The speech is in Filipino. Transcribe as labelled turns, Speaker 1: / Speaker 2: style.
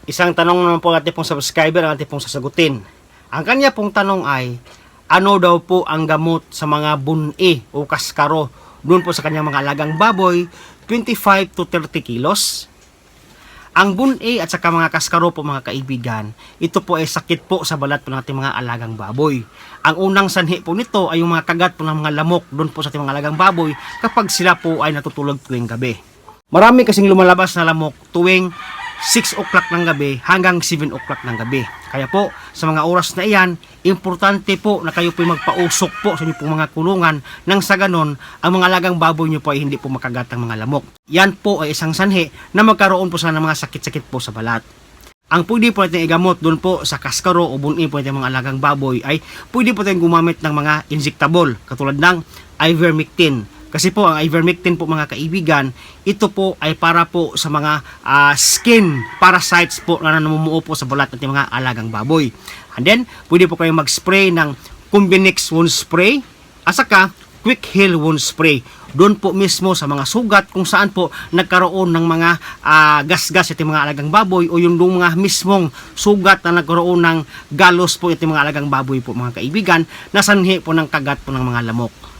Speaker 1: Isang tanong naman po ating pong subscriber ang ating pong sasagutin. Ang kanya pong tanong ay, ano daw po ang gamot sa mga buni o kaskaro doon po sa kanyang mga alagang baboy, 25 to 30 kilos? Ang buni at saka mga kaskaro po mga kaibigan, ito po ay sakit po sa balat po ng ating mga alagang baboy. Ang unang sanhi po nito ay yung mga kagat po ng mga lamok doon po sa ating mga alagang baboy kapag sila po ay natutulog tuwing gabi. Marami kasing lumalabas na lamok tuwing 6 o'clock ng gabi hanggang 7 o'clock ng gabi. Kaya po, sa mga oras na iyan, importante po na kayo po magpausok po sa inyong mga kulungan nang sa ganon, ang mga alagang baboy nyo po ay hindi po makagat ang mga lamok. Yan po ay isang sanhi na magkaroon po sana ng mga sakit-sakit po sa balat. Ang pwede po natin igamot doon po sa kaskaro o buni po natin mga alagang baboy ay pwede po tayong gumamit ng mga injectable katulad ng ivermectin. Kasi po ang ivermectin po mga kaibigan, ito po ay para po sa mga skin parasites po na namumuo po sa balat ng mga alagang baboy. And then, pwede po kayong mag-spray ng Combinix wound spray at saka Quick Heal wound spray. Doon po mismo sa mga sugat kung saan po nagkaroon ng mga gas-gas itong mga alagang baboy o yung mga mismong sugat na nagkaroon ng galos po itong mga alagang baboy po mga kaibigan na sanhi po ng kagat po ng mga lamok.